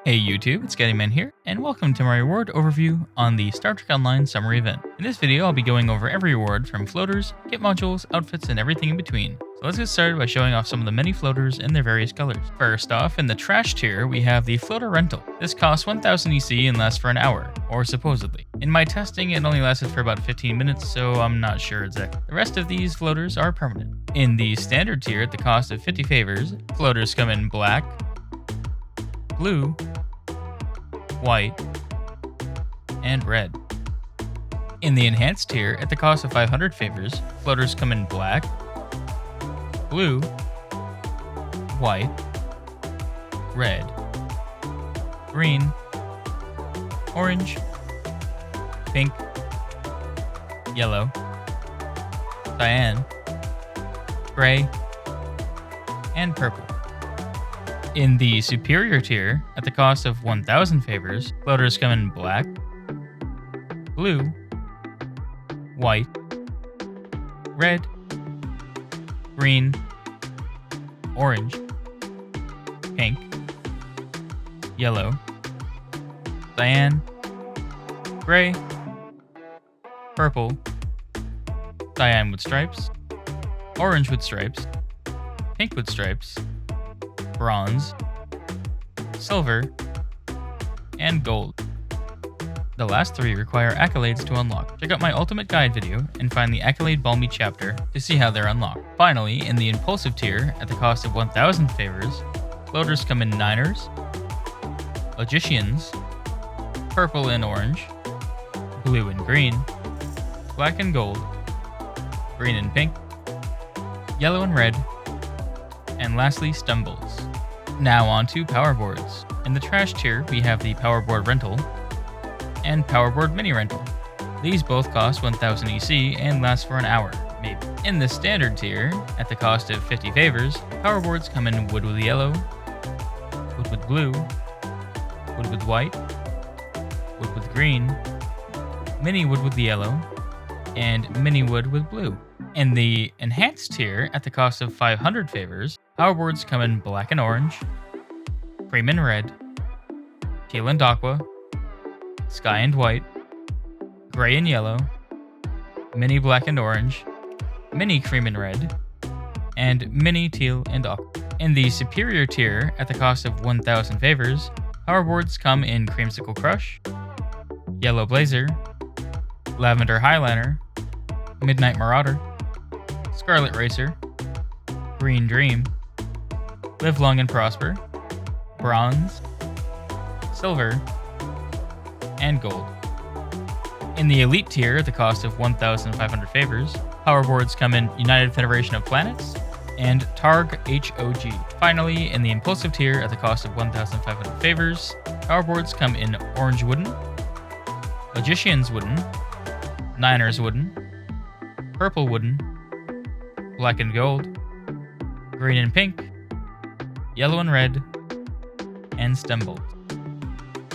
Hey YouTube, it's GettyMan here, and welcome to my reward overview on the Star Trek Online Summer Event. In this video, I'll be going over every reward from floaters, kit modules, outfits, and everything in between. So let's get started by showing off some of the many floaters in their various colors. First off, in the trash tier, we have the floater rental. This costs 1000 EC and lasts for an hour, or supposedly. In my testing, it only lasted for about 15 minutes, so I'm not sure exactly. The rest of these floaters are permanent. In the standard tier, at the cost of 50 favors, floaters come in black, blue, white, and red. In the enhanced tier, at the cost of 500 favors, floaters come in black, blue, white, red, green, orange, pink, yellow, cyan, gray, and purple. In the superior tier, at the cost of 1000 favors, floaters come in black, blue, white, red, green, orange, pink, yellow, cyan, gray, purple, cyan with stripes, orange with stripes, pink with stripes, bronze, silver, and gold. The last three require accolades to unlock. Check out my ultimate guide video and find the accolade balmy chapter to see how they're unlocked. Finally, in the impulsive tier, at the cost of 1000 favors, floaters come in Niners, Logicians, purple and orange, blue and green, black and gold, green and pink, yellow and red, and lastly, Stumbles. Now on to Powerboards. In the trash tier, we have the Powerboard Rental and Powerboard Mini Rental. These both cost 1000 EC and last for an hour, maybe. In the standard tier, at the cost of 50 favors, Powerboards come in wood with yellow, wood with blue, wood with white, wood with green, mini wood with yellow, and mini wood with blue. In the enhanced tier, at the cost of 500 favors, Powerboards come in black and orange, cream and red, teal and aqua, sky and white, gray and yellow, mini black and orange, mini cream and red, and mini teal and aqua. In the superior tier, at the cost of 1000 favors, Powerboards come in creamsicle crush, yellow blazer, lavender highliner, midnight marauder, scarlet racer, green dream, live long and prosper, bronze, silver, and gold. In the elite tier, at the cost of 1500 favors, Powerboards come in United Federation of Planets and Targ HOG. Finally, in the impulsive tier, at the cost of 1500 favors, Powerboards come in orange wooden, Logicians wooden, Niners wooden, purple wooden, black and gold, green and pink, yellow and red, and Stumbles.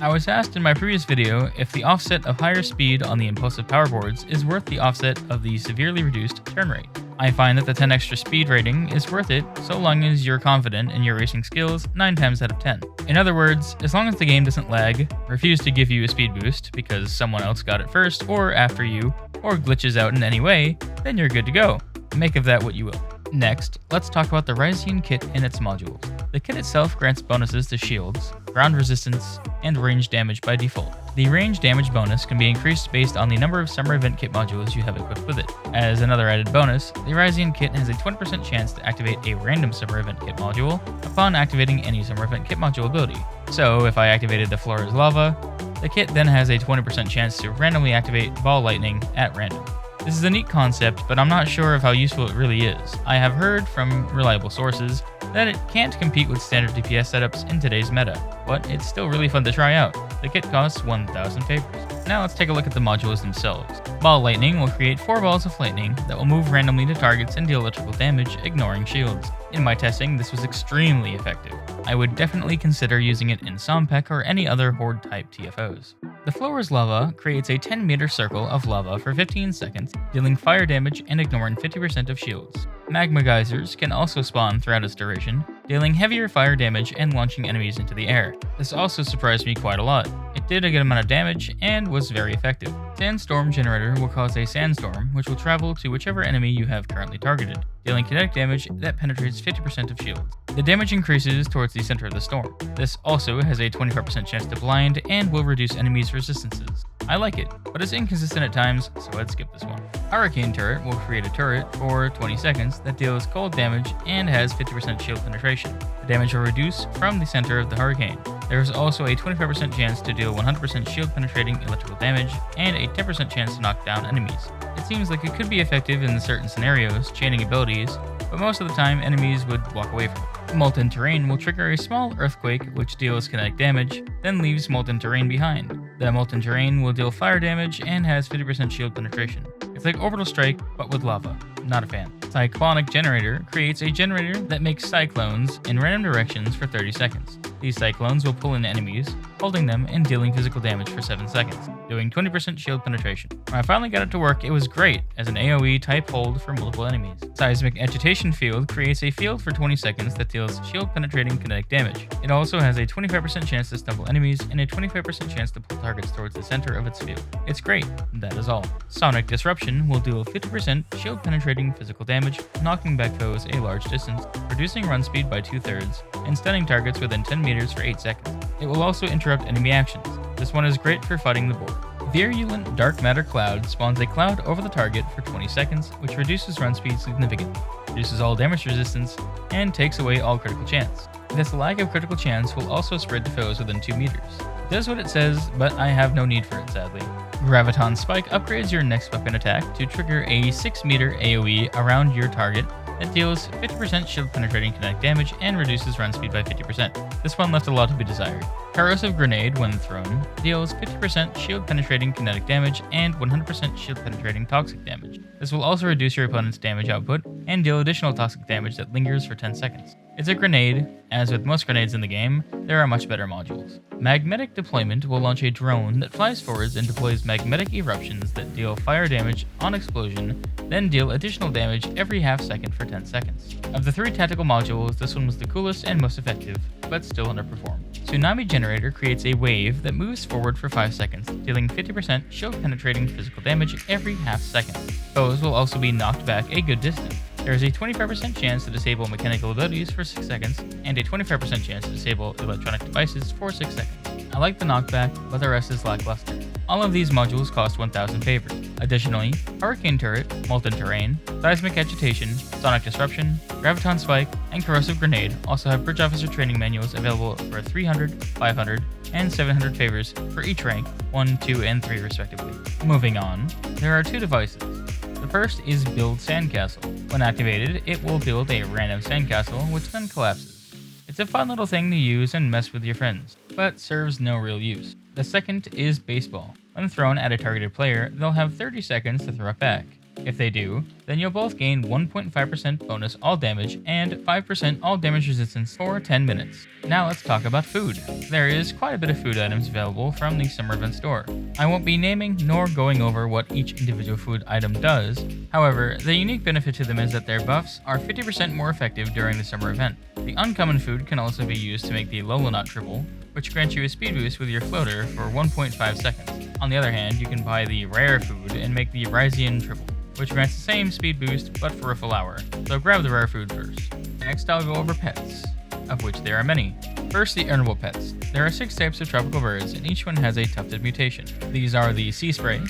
I was asked in my previous video if the offset of higher speed on the impulsive Powerboards is worth the offset of the severely reduced turn rate. I find that the 10 extra speed rating is worth it so long as you're confident in your racing skills 9 times out of 10. In other words, as long as the game doesn't lag, refuse to give you a speed boost because someone else got it first or after you, or glitches out in any way, then you're good to go. Make of that what you will. Next, let's talk about the Risian kit and its modules. The kit itself grants bonuses to shields, ground resistance, and range damage by default. The range damage bonus can be increased based on the number of summer event kit modules you have equipped with it. As another added bonus, the Risian kit has a 20% chance to activate a random summer event kit module upon activating any summer event kit module ability. So if I activated the floor as lava, the kit then has a 20% chance to randomly activate ball lightning at random. This is a neat concept, but I'm not sure of how useful it really is. I have heard from reliable sources that it can't compete with standard DPS setups in today's meta, but it's still really fun to try out. The kit costs 1000 favors. Now let's take a look at the modules themselves. Ball Lightning will create 4 balls of lightning that will move randomly to targets and deal electrical damage, ignoring shields. In my testing, this was extremely effective. I would definitely consider using it in Sompek or any other Horde-type TFOs. The Flower's Lava creates a 10-meter circle of lava for 15 seconds, dealing fire damage and ignoring 50% of shields. Magma geysers can also spawn throughout its duration, dealing heavier fire damage and launching enemies into the air. This also surprised me quite a lot. It did a good amount of damage and was very effective. Sandstorm Generator will cause a sandstorm, which will travel to whichever enemy you have currently targeted, dealing kinetic damage that penetrates 50% of shields. The damage increases towards the center of the storm. This also has a 25% chance to blind and will reduce enemies' resistances. I like it, but it's inconsistent at times, so let's skip this one. Hurricane Turret will create a turret for 20 seconds that deals cold damage and has 50% shield penetration. The damage will reduce from the center of the hurricane. There is also a 25% chance to deal 100% shield penetrating electrical damage and a 10% chance to knock down enemies. It seems like it could be effective in certain scenarios, chaining abilities, but most of the time enemies would walk away from it. Molten Terrain will trigger a small earthquake which deals kinetic damage, then leaves Molten Terrain behind. The Molten Terrain will deal fire damage and has 50% shield penetration. It's like Orbital Strike, but with lava. Not a fan. Cyclonic Generator creates a generator that makes cyclones in random directions for 30 seconds. These cyclones will pull in enemies, holding them and dealing physical damage for 7 seconds, doing 20% shield penetration. When I finally got it to work, it was great as an AoE type hold for multiple enemies. Seismic Agitation Field creates a field for 20 seconds that deals shield penetrating kinetic damage. It also has a 25% chance to stumble enemies and a 25% chance to pull targets towards the center of its field. It's great, that is all. Sonic Disruption will deal 50% shield penetrating physical damage, knocking back foes a large distance, reducing run speed by 2/3, and stunning targets within 10 meters for 8 seconds. It will also interrupt enemy actions. This one is great for fighting the board. Virulent Dark Matter Cloud spawns a cloud over the target for 20 seconds, which reduces run speed significantly, reduces all damage resistance, and takes away all critical chance. This lack of critical chance will also spread to foes within 2 meters. It does what it says, but I have no need for it sadly. Graviton Spike upgrades your next weapon attack to trigger a 6 meter AoE around your target that deals 50% shield penetrating kinetic damage and reduces run speed by 50%. This one left a lot to be desired. Corrosive Grenade, when thrown, deals 50% shield penetrating kinetic damage and 100% shield penetrating toxic damage. This will also reduce your opponent's damage output and deal additional toxic damage that lingers for 10 seconds. It's a grenade. As with most grenades in the game, there are much better modules. Magnetic Deployment will launch a drone that flies forwards and deploys magnetic eruptions that deal fire damage on explosion, then deal additional damage every half second for 10 seconds. Of the 3 tactical modules, this one was the coolest and most effective, but still underperformed. Tsunami Generator creates a wave that moves forward for 5 seconds, dealing 50% shield penetrating physical damage every half second. Foes will also be knocked back a good distance. There is a 25% chance to disable mechanical abilities for 6 seconds, and a 25% chance to disable electronic devices for 6 seconds. I like the knockback, but the rest is lackluster. All of these modules cost 1,000 favors. Additionally, Hurricane Turret, Molten Terrain, Seismic Agitation, Sonic Disruption, Graviton Spike, and Corrosive Grenade also have Bridge Officer training manuals available for 300, 500, and 700 favors for each rank, 1, 2, and 3 respectively. Moving on, there are 2 devices. The first is Build Sandcastle. When activated, it will build a random sandcastle, which then collapses. It's a fun little thing to use and mess with your friends, but serves no real use. The second is Baseball. When thrown at a targeted player, they'll have 30 seconds to throw it back. If they do, then you'll both gain 1.5% bonus all damage and 5% all damage resistance for 10 minutes. Now let's talk about food. There is quite a bit of food items available from the Summer Event store. I won't be naming nor going over what each individual food item does. However, the unique benefit to them is that their buffs are 50% more effective during the Summer Event. The uncommon food can also be used to make the Aloha Tribble, which grants you a speed boost with your floater for 1.5 seconds. On the other hand, you can buy the rare food and make the Risian Tribble, which grants the same speed boost but for a full hour, so grab the rare food first. Next I'll go over pets, of which there are many. First, the earnable pets. There are 6 types of tropical birds, and each one has a tufted mutation. These are the Sea Spray,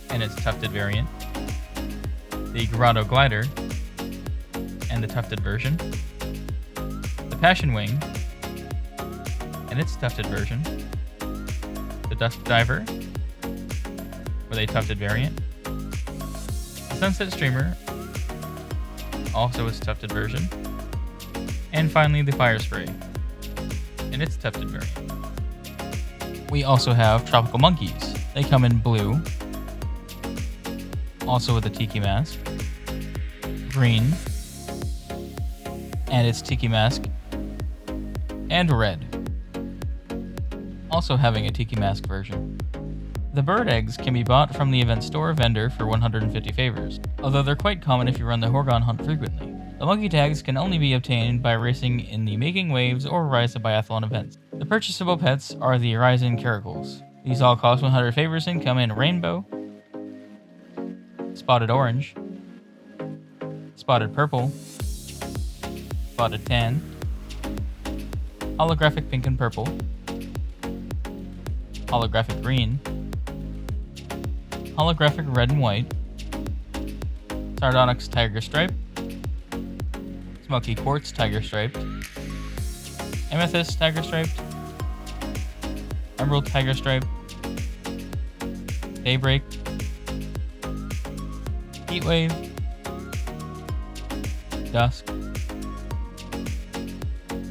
and its tufted variant, the Grotto Glider, and the tufted version, the Passion Wing, and its tufted version, the Dusk Diver, with a tufted variant, the Sunset Streamer, also its tufted version, and finally the Fire Spray, in its tufted variant. We also have Tropical Monkeys. They come in blue, also with a tiki mask, green, and its tiki mask, and red, also having a tiki mask version. The bird eggs can be bought from the event store vendor for 150 favors, although they're quite common if you run the Horgh'an hunt frequently. The monkey tags can only be obtained by racing in the Making Waves or Rise of Biathlon events. The purchasable pets are the Risian Caracals. These all cost 100 favors and come in Rainbow, Spotted Orange, Spotted Purple, Spotted Tan, Holographic Pink and Purple, Holographic Green, Holographic Red and White, Sardonyx Tiger Stripe, Smoky Quartz Tiger Striped, Amethyst Tiger Striped, Emerald Tiger Stripe, Daybreak, Heatwave, Dusk,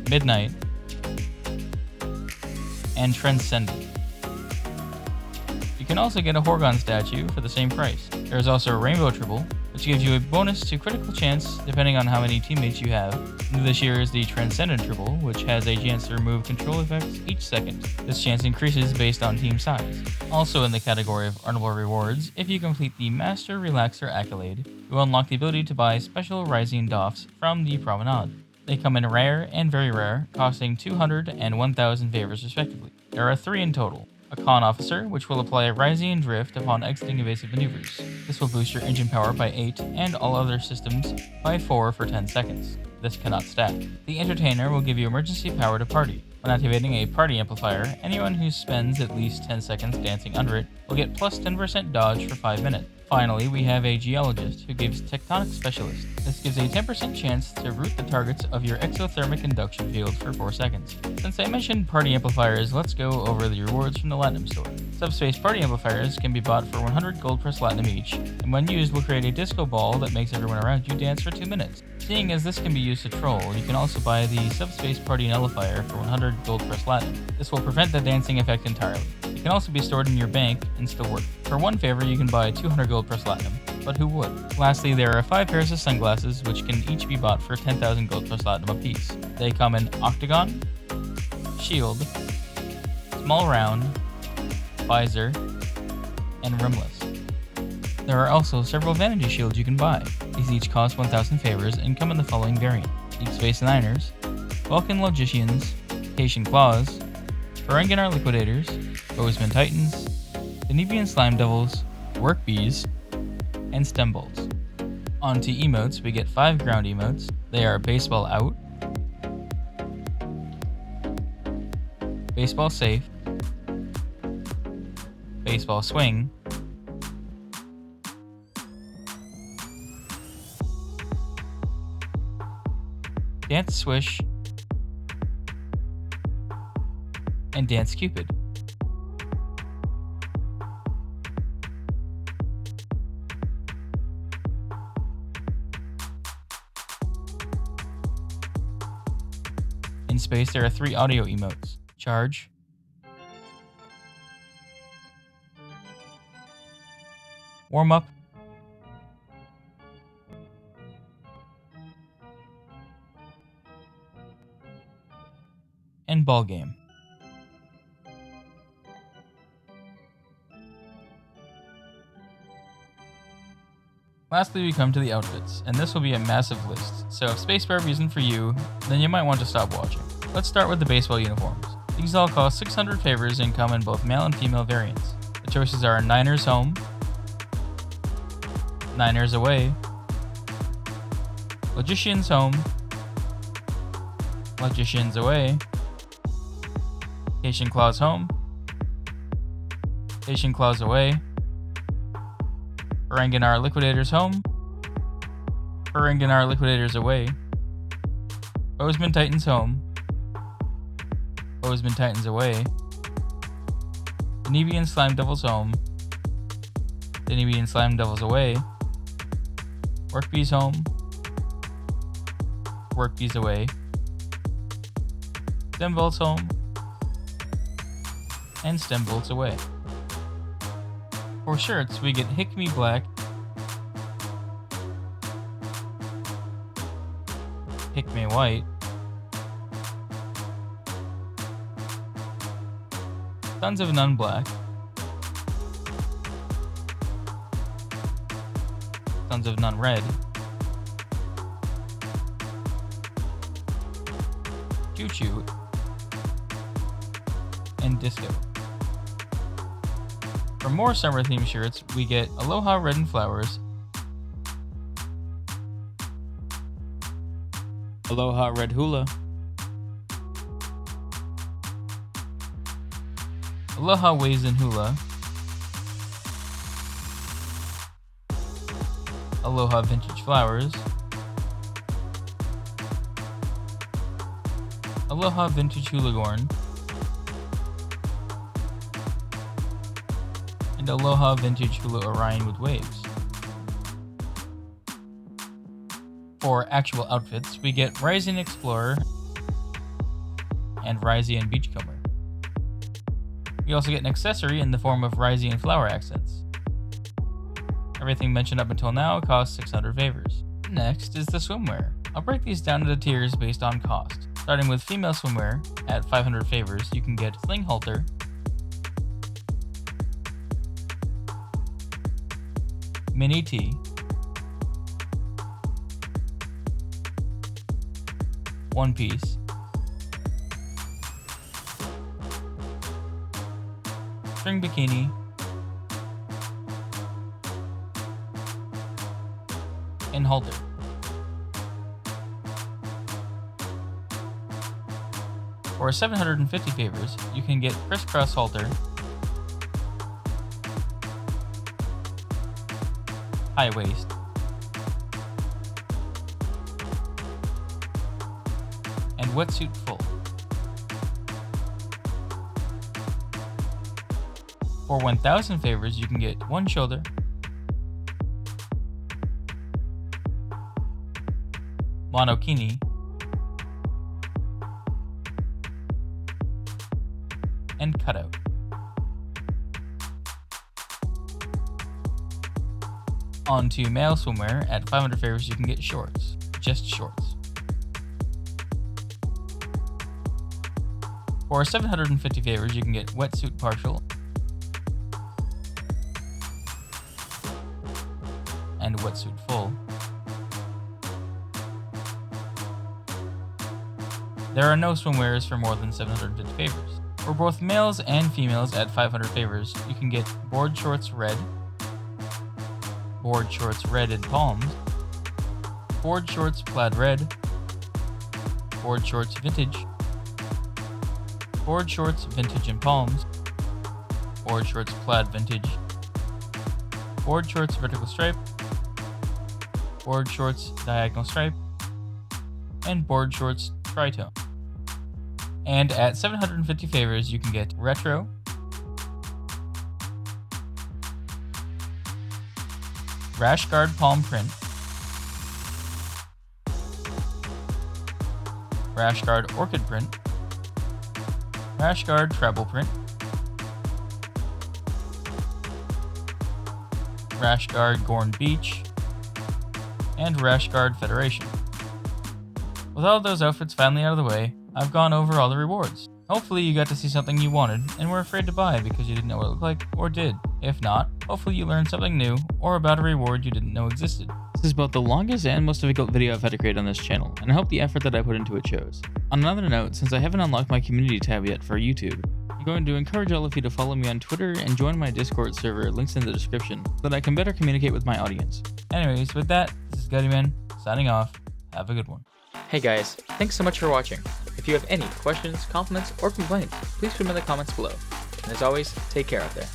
Midnight, and Transcendent. You can also get a Horgh'an statue for the same price. There is also a Rainbow Tribble, which gives you a bonus to critical chance depending on how many teammates you have. New this year is the Transcendent Tribble, which has a chance to remove control effects each second. This chance increases based on team size. Also in the category of earnable rewards, if you complete the Master Relaxer accolade, you unlock the ability to buy special Risian DOFFs from the Promenade. They come in rare and very rare, costing 200 and 1000 favors respectively. There are 3 in total. A Con Officer, which will apply a Risian Drift upon exiting evasive maneuvers. This will boost your engine power by 8 and all other systems by 4 for 10 seconds. This cannot stack. The Entertainer will give you emergency power to party. When activating a party amplifier, anyone who spends at least 10 seconds dancing under it will get plus 10% dodge for 5 minutes. Finally, we have a Geologist who gives Tectonic Specialist. This gives a 10% chance to root the targets of your exothermic induction field for 4 seconds. Since I mentioned party amplifiers, let's go over the rewards from the Latinum store. Subspace party amplifiers can be bought for 100 gold plus Latinum each, and when used will create a disco ball that makes everyone around you dance for 2 minutes. Seeing as this can be used to troll, you can also buy the Subspace party Nullifier for 100 gold plus Latinum. This will prevent the dancing effect entirely. It can also be stored in your bank and still work. For 1 favor, you can buy 200 gold plus Latinum, but who would? Lastly, there are 5 pairs of sunglasses which can each be bought for 10,000 gold plus Latinum apiece. They come in Octagon, Shield, Small Round, Visor, and Rimless. There are also several Vanity Shields you can buy. These each cost 1,000 favors and come in the following variants: Deep Space Niners, Vulcan Logicians, Haitian Claws, Ferenginar Liquidators, Bozeman Titans, Denevian Slime Devils, Work Bees, and Stem Bolts. On to emotes, we get 5 ground emotes. They are Baseball Out, Baseball Safe, Baseball Swing, Dance Swish, and Dance Cupid. In space, there are 3 audio emotes: Charge, Warm Up, and Ball Game. Lastly, we come to the outfits, and this will be a massive list, so if spacebar isn't for you, then you might want to stop watching. Let's start with the baseball uniforms. These all cost 600 favors and come in both male and female variants. The choices are Niners Home, Niners Away, Logicians Home, Logicians Away, Haitian Claws Home, Haitian Claws Away, Ferenginar Liquidators Home, Ferenginar Liquidators Away, Bozeman Titans Home, Bozeman Titans Away, Denevian Slime Devils Home, Denevian Slime Devils Away, Work Bees Home, Work Bees Away, Stem Bolts Home, and Stem Bolts Away. For shirts, we get Hick Me Black, Hick Me White, Sons of None Black, Sons of None Red, Choo Choo, and Disco. For more summer themed shirts, we get Aloha Red and Flowers, Aloha Red Hula, Aloha Waves and Hula, Aloha Vintage Flowers, Aloha Vintage Hulagorn, and Aloha Vintage Hula Orion with Waves. For actual outfits, we get Risian Explorer and Risian Beachcomber. We also get an accessory in the form of Risian flower accents. Everything mentioned up until now costs 600 favors. Next is the swimwear. I'll break these down into tiers based on cost. Starting with female swimwear, at 500 favors, you can get Sling Halter, Mini Tee, One Piece, String Bikini, and halter. For 750 favors, you can get crisscross halter, high waist, and wetsuit full. For 1000 favors, you can get one shoulder, monokini, and cutout. On to male swimwear, at 500 favors you can get shorts, just shorts. For 750 favors you can get wetsuit partial and wetsuit full. There are no swimwears for more than 750 favors. For both males and females at 500 favors, you can get board shorts red, board shorts red in palms, board shorts plaid red, board shorts vintage, board shorts vintage in palms, board shorts plaid vintage, board shorts vertical stripe, board shorts diagonal stripe, and board shorts tritone. And at 750 favors, you can get retro, rash guard palm print, rash guard orchid print, rash guard treble print, rash guard Gorn Beach, and rash guard Federation. With all of those outfits finally out of the way, I've gone over all the rewards. Hopefully you got to see something you wanted and were afraid to buy because you didn't know what it looked like, or did. If not, hopefully you learned something new or about a reward you didn't know existed. This is both the longest and most difficult video I've had to create on this channel, and I hope the effort that I put into it shows. On another note, since I haven't unlocked my community tab yet for YouTube, I'm going to encourage all of you to follow me on Twitter and join my Discord server, links in the description, so that I can better communicate with my audience. Anyways, with that, this is Guttyman, signing off. Have a good one. Hey guys, thanks so much for watching. If you have any questions, compliments, or complaints, please put them in the comments below. And as always, take care out there.